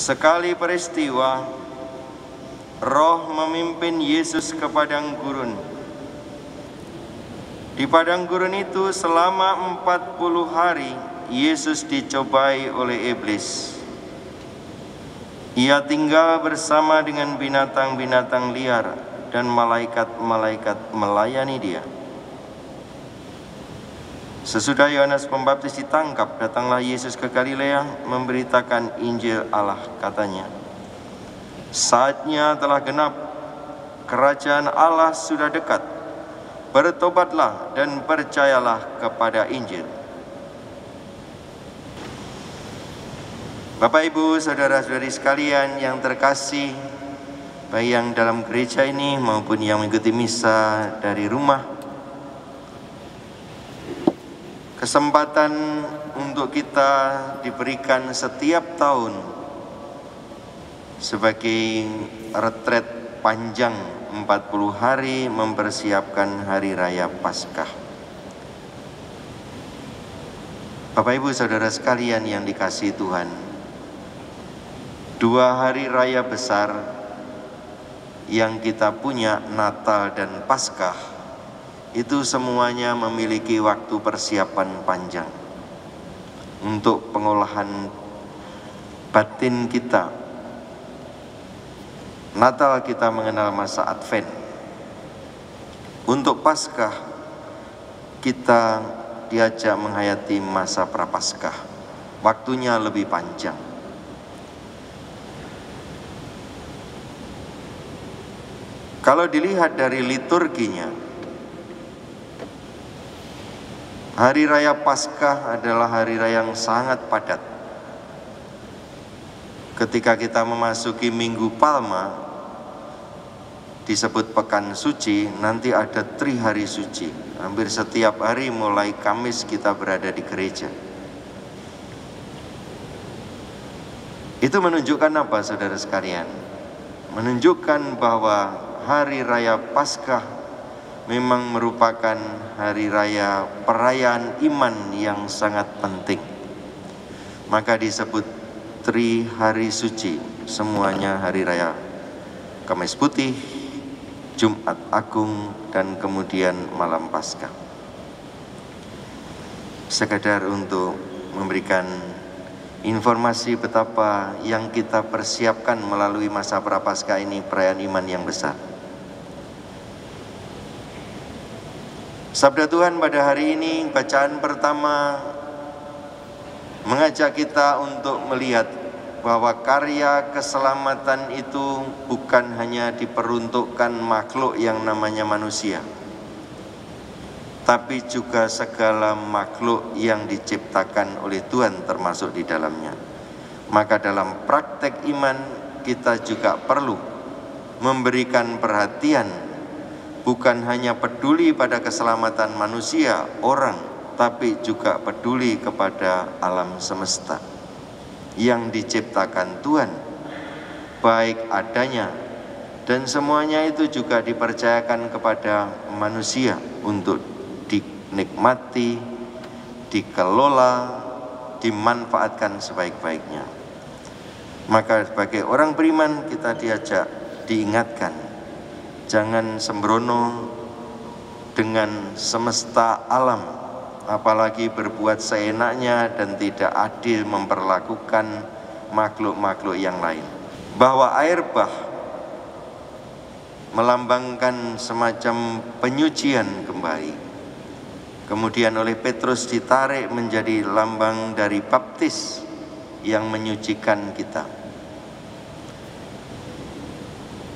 Sekali peristiwa, Roh memimpin Yesus ke padang gurun. Di padang gurun itu selama 40 hari Yesus dicobai oleh iblis. Ia tinggal bersama dengan binatang-binatang liar dan malaikat-malaikat melayani dia. Sesudah Yohanes Pembaptis ditangkap, datanglah Yesus ke Galilea memberitakan Injil Allah, katanya, "Saatnya telah genap, kerajaan Allah sudah dekat. Bertobatlah dan percayalah kepada Injil." Bapak, Ibu, saudara-saudari sekalian yang terkasih, baik yang dalam gereja ini maupun yang mengikuti misa dari rumah, kesempatan untuk kita diberikan setiap tahun sebagai retret panjang 40 hari mempersiapkan Hari Raya Paskah. Bapak, Ibu, saudara sekalian yang dikasihi Tuhan, 2 hari raya besar yang kita punya, Natal dan Paskah, itu semuanya memiliki waktu persiapan panjang untuk pengolahan batin kita. Natal kita mengenal masa Advent. Untuk Paskah kita diajak menghayati masa Prapaskah. Waktunya lebih panjang. Kalau dilihat dari liturginya, Hari Raya Paskah adalah hari raya yang sangat padat. Ketika kita memasuki Minggu Palma, disebut Pekan Suci, nanti ada Trihari Suci. Hampir setiap hari mulai Kamis kita berada di gereja. Itu menunjukkan apa, saudara sekalian? Menunjukkan bahwa Hari Raya Paskah memang merupakan hari raya perayaan iman yang sangat penting. Maka disebut Trihari Suci, semuanya hari raya Kamis Putih, Jumat Agung, dan kemudian malam Paskah. Sekadar untuk memberikan informasi betapa yang kita persiapkan melalui masa Prapaskah ini, perayaan iman yang besar. Sabda Tuhan pada hari ini, bacaan pertama mengajak kita untuk melihat bahwa karya keselamatan itu bukan hanya diperuntukkan makhluk yang namanya manusia, tapi juga segala makhluk yang diciptakan oleh Tuhan termasuk di dalamnya. Maka dalam praktek iman kita juga perlu memberikan perhatian, bukan hanya peduli pada keselamatan manusia, orang, tapi juga peduli kepada alam semesta yang diciptakan Tuhan, baik adanya, dan semuanya itu juga dipercayakan kepada manusia untuk dinikmati, dikelola, dimanfaatkan sebaik-baiknya. Maka sebagai orang beriman kita diajak, diingatkan, jangan sembrono dengan semesta alam, apalagi berbuat seenaknya dan tidak adil memperlakukan makhluk-makhluk yang lain. Bahwa air bah melambangkan semacam penyucian kembali, kemudian oleh Petrus ditarik menjadi lambang dari baptis yang menyucikan kita.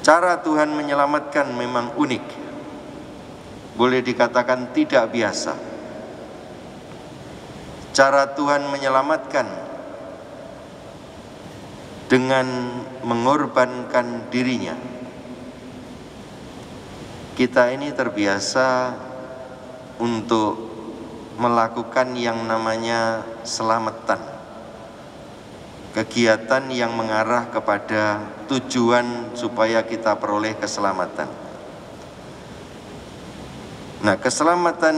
Cara Tuhan menyelamatkan memang unik, boleh dikatakan tidak biasa. Cara Tuhan menyelamatkan dengan mengorbankan dirinya. Kita ini terbiasa untuk melakukan yang namanya selamatan, kegiatan yang mengarah kepada tujuan supaya kita peroleh keselamatan. Nah, keselamatan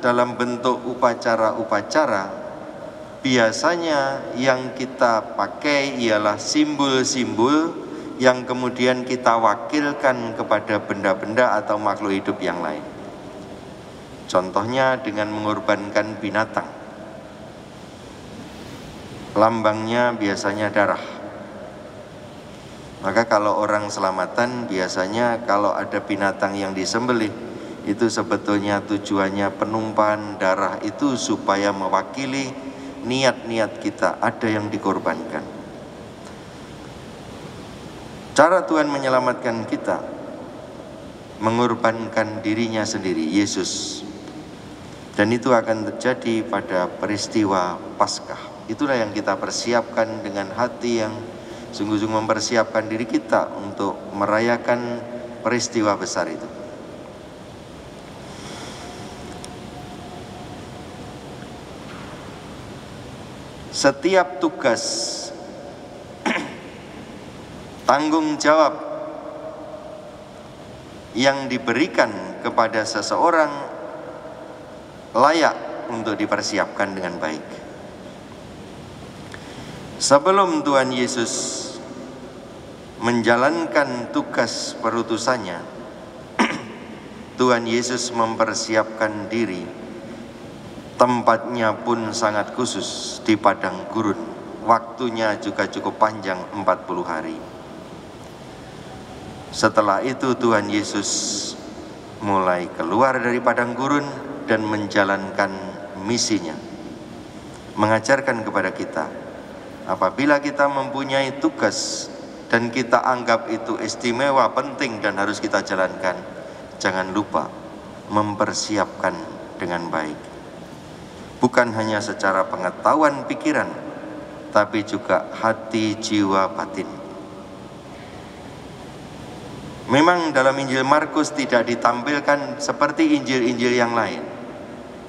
dalam bentuk upacara-upacara biasanya yang kita pakai ialah simbol-simbol yang kemudian kita wakilkan kepada benda-benda atau makhluk hidup yang lain. Contohnya dengan mengorbankan binatang. Lambangnya biasanya darah. Maka kalau orang selamatan biasanya kalau ada binatang yang disembelih, itu sebetulnya tujuannya penumpahan darah itu supaya mewakili niat-niat kita, ada yang dikorbankan. Cara Tuhan menyelamatkan kita, mengorbankan dirinya sendiri, Yesus. Dan itu akan terjadi pada peristiwa Paskah. Itulah yang kita persiapkan dengan hati yang sungguh-sungguh mempersiapkan diri kita untuk merayakan peristiwa besar itu. Setiap tugas, tanggung jawab yang diberikan kepada seseorang layak untuk dipersiapkan dengan baik. Sebelum Tuhan Yesus menjalankan tugas perutusannya, Tuhan Yesus mempersiapkan diri. Tempatnya pun sangat khusus di padang gurun. Waktunya juga cukup panjang, 40 hari. Setelah itu Tuhan Yesus mulai keluar dari padang gurun dan menjalankan misinya. Mengajarkan kepada kita, apabila kita mempunyai tugas dan kita anggap itu istimewa, penting dan harus kita jalankan, jangan lupa mempersiapkan dengan baik. Bukan hanya secara pengetahuan pikiran, tapi juga hati, jiwa, batin. Memang dalam Injil Markus tidak ditampilkan seperti Injil-Injil yang lain.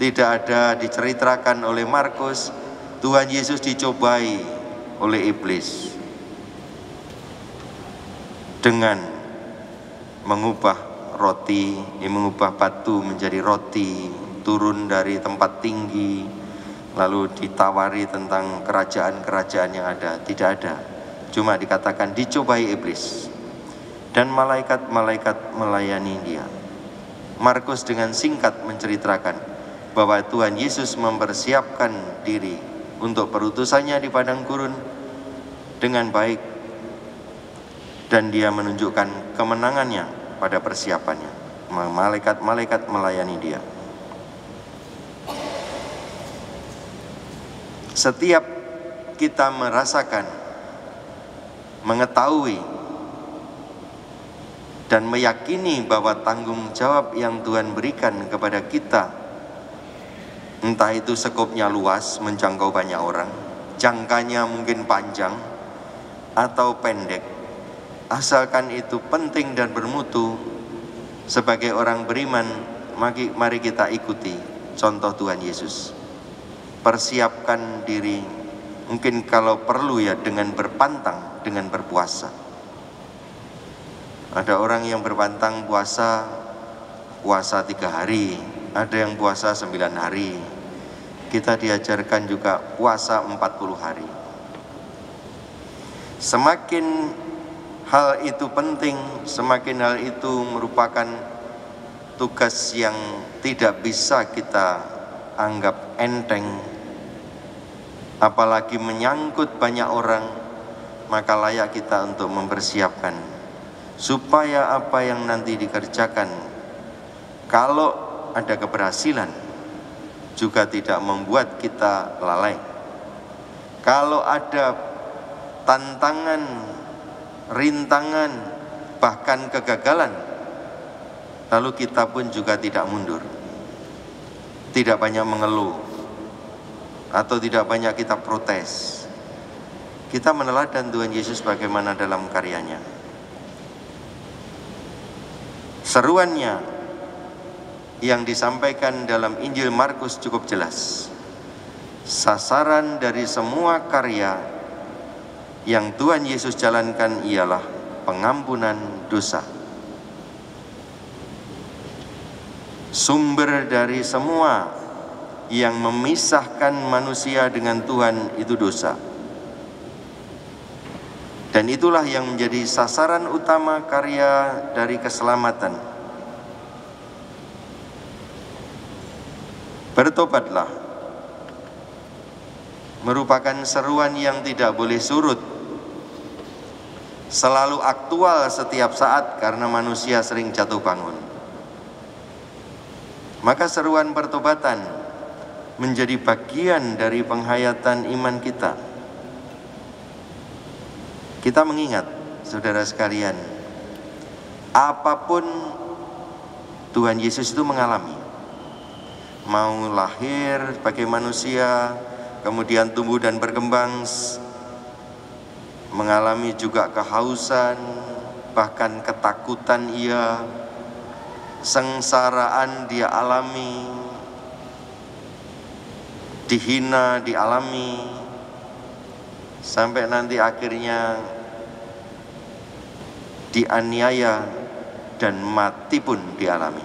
Tidak ada diceritakan oleh Markus Tuhan Yesus dicobai oleh iblis dengan mengubah batu menjadi roti, turun dari tempat tinggi, lalu ditawari tentang kerajaan-kerajaan yang ada. Tidak ada, cuma dikatakan dicobai iblis dan malaikat-malaikat melayani dia. Markus dengan singkat menceritakan bahwa Tuhan Yesus mempersiapkan diri untuk perutusannya di padang gurun dengan baik, dan dia menunjukkan kemenangannya pada persiapannya. Malaikat-malaikat melayani dia. Setiap kita merasakan, mengetahui, dan meyakini bahwa tanggung jawab yang Tuhan berikan kepada kita, entah itu skopnya luas, menjangkau banyak orang, jangkanya mungkin panjang atau pendek, asalkan itu penting dan bermutu, sebagai orang beriman, mari kita ikuti contoh Tuhan Yesus. Persiapkan diri, mungkin kalau perlu ya dengan berpantang, dengan berpuasa. Ada orang yang berpantang puasa 3 hari, ada yang puasa 9 hari. Kita diajarkan juga puasa 40 hari. Semakin hal itu penting, semakin hal itu merupakan tugas yang tidak bisa kita anggap enteng, apalagi menyangkut banyak orang, maka layak kita untuk mempersiapkan supaya apa yang nanti dikerjakan, kalau ada keberhasilan, juga tidak membuat kita lalai. Kalau ada tantangan, rintangan, bahkan kegagalan, lalu kita pun juga tidak mundur, tidak banyak mengeluh, atau tidak banyak kita protes. Kita meneladan Tuhan Yesus bagaimana dalam karyanya. Seruannya yang disampaikan dalam Injil Markus cukup jelas. Sasaran dari semua karya yang Tuhan Yesus jalankan ialah pengampunan dosa. Sumber dari semua yang memisahkan manusia dengan Tuhan itu dosa. Dan itulah yang menjadi sasaran utama karya dari keselamatan. Bertobatlah merupakan seruan yang tidak boleh surut, selalu aktual setiap saat karena manusia sering jatuh bangun. Maka seruan pertobatan menjadi bagian dari penghayatan iman kita. Kita mengingat, saudara sekalian, apapun Tuhan Yesus itu mengalami, mau lahir sebagai manusia, kemudian tumbuh dan berkembang, mengalami juga kehausan, bahkan ketakutan ia, sengsaraan dia alami, dihina dialami, sampai nanti akhirnya dianiaya dan mati pun dialami.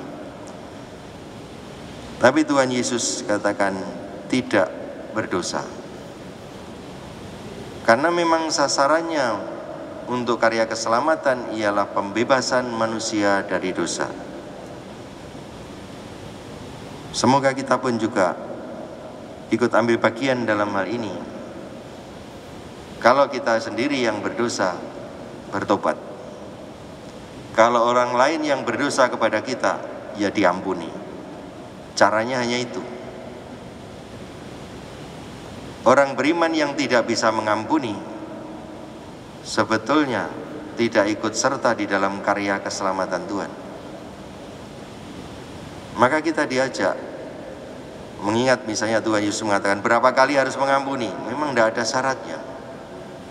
Tapi Tuhan Yesus katakan tidak berdosa. Karena memang sasarannya untuk karya keselamatan ialah pembebasan manusia dari dosa. Semoga kita pun juga ikut ambil bagian dalam hal ini. Kalau kita sendiri yang berdosa, bertobat. Kalau orang lain yang berdosa kepada kita, ya diampuni. Caranya hanya itu. Orang beriman yang tidak bisa mengampuni, sebetulnya tidak ikut serta di dalam karya keselamatan Tuhan. Maka kita diajak mengingat, misalnya Tuhan Yesus mengatakan berapa kali harus mengampuni. Memang tidak ada syaratnya,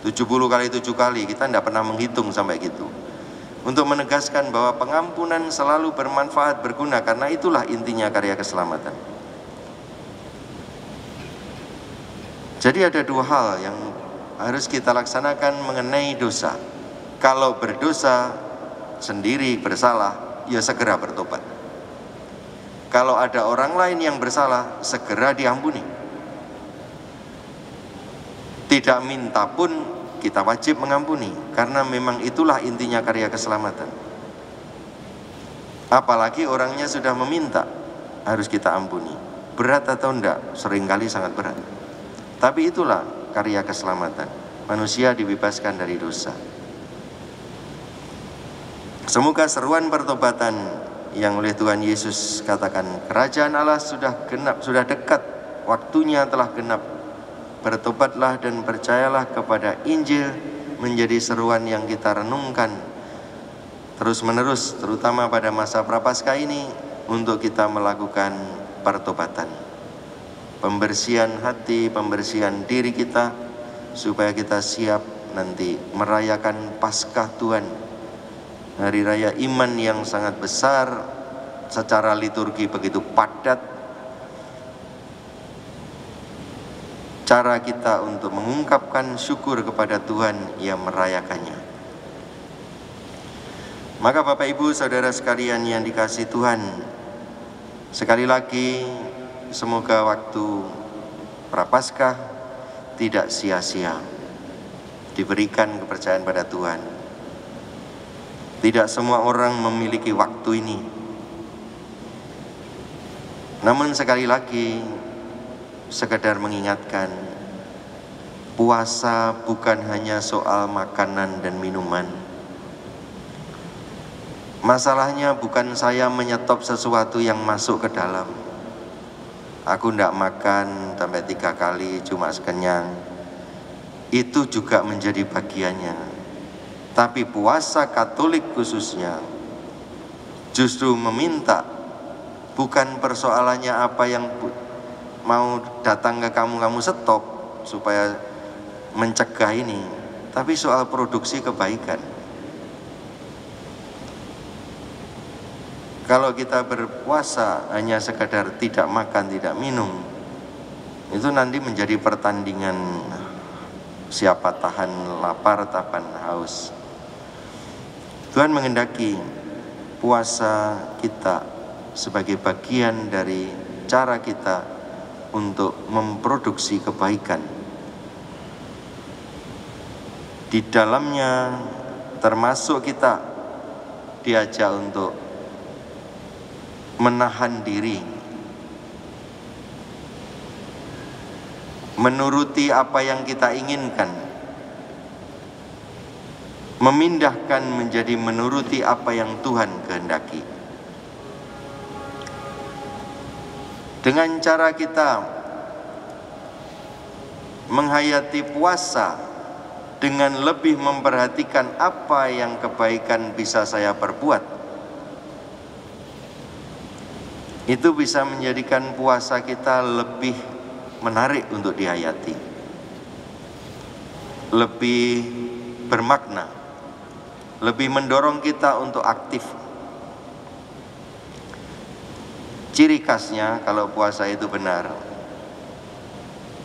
70 kali 7 kali, kita tidak pernah menghitung sampai gitu. Untuk menegaskan bahwa pengampunan selalu bermanfaat, berguna, karena itulah intinya karya keselamatan. Jadi ada dua hal yang harus kita laksanakan mengenai dosa. Kalau berdosa sendiri bersalah, ya segera bertobat. Kalau ada orang lain yang bersalah, segera diampuni. Tidak minta pun kita wajib mengampuni, karena memang itulah intinya karya keselamatan. Apalagi orangnya sudah meminta, harus kita ampuni. Berat atau enggak? Seringkali sangat berat. Tapi itulah karya keselamatan. Manusia dibebaskan dari dosa. Semoga seruan pertobatan yang oleh Tuhan Yesus katakan, kerajaan Allah sudah genap, sudah dekat, waktunya telah genap. Bertobatlah dan percayalah kepada Injil, menjadi seruan yang kita renungkan terus-menerus, terutama pada masa Prapaskah ini, untuk kita melakukan pertobatan, pembersihan hati, pembersihan diri kita, supaya kita siap nanti merayakan Paskah Tuhan, hari raya iman yang sangat besar, secara liturgi begitu padat. Cara kita untuk mengungkapkan syukur kepada Tuhan yang merayakannya. Maka Bapak Ibu Saudara sekalian yang dikasihi Tuhan, sekali lagi semoga waktu Prapaskah tidak sia-sia, diberikan kepercayaan pada Tuhan. Tidak semua orang memiliki waktu ini. Namun sekali lagi sekedar mengingatkan, puasa bukan hanya soal makanan dan minuman. Masalahnya bukan saya menyetop sesuatu yang masuk ke dalam. Aku tidak makan sampai 3 kali cuma sekenyang. Itu juga menjadi bagiannya. Tapi puasa Katolik khususnya justru meminta, bukan persoalannya apa yang mau datang ke kamu stop supaya mencegah ini, tapi soal produksi kebaikan. Kalau kita berpuasa hanya sekadar tidak makan, tidak minum, itu nanti menjadi pertandingan siapa tahan lapar, tahan haus. Tuhan menghendaki puasa kita sebagai bagian dari cara kita untuk memproduksi kebaikan. Di dalamnya termasuk kita diajak untuk menahan diri, menuruti apa yang kita inginkan, memindahkan menjadi menuruti apa yang Tuhan kehendaki. Dengan cara kita menghayati puasa dengan lebih memperhatikan apa yang kebaikan bisa saya perbuat, itu bisa menjadikan puasa kita lebih menarik untuk dihayati, lebih bermakna, lebih mendorong kita untuk aktif. Ciri khasnya kalau puasa itu benar,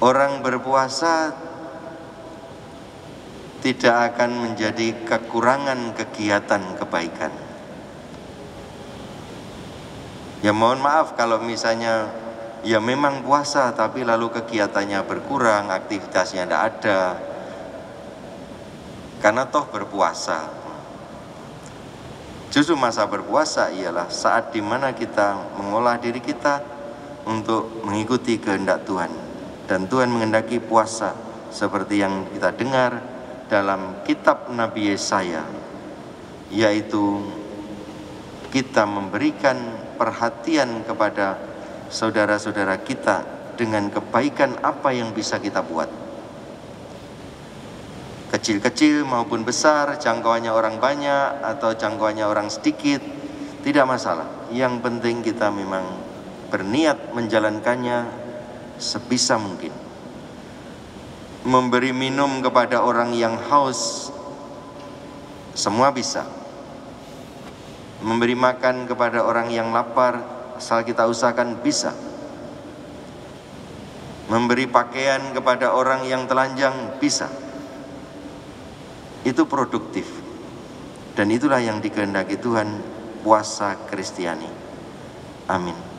orang berpuasa tidak akan menjadi kekurangan kegiatan kebaikan. Ya mohon maaf kalau misalnya ya memang puasa tapi lalu kegiatannya berkurang, aktivitasnya tidak ada, karena toh berpuasa. Justru masa berpuasa ialah saat dimana kita mengolah diri kita untuk mengikuti kehendak Tuhan. Dan Tuhan menghendaki puasa seperti yang kita dengar dalam kitab Nabi Yesaya, yaitu kita memberikan perhatian kepada saudara-saudara kita dengan kebaikan apa yang bisa kita buat. Kecil-kecil maupun besar, jangkauannya orang banyak atau jangkauannya orang sedikit, tidak masalah. Yang penting kita memang berniat menjalankannya sebisa mungkin. Memberi minum kepada orang yang haus, semua bisa. Memberi makan kepada orang yang lapar, asal kita usahakan bisa. Memberi pakaian kepada orang yang telanjang, bisa. Itu produktif, dan itulah yang dikehendaki Tuhan puasa Kristiani. Amin.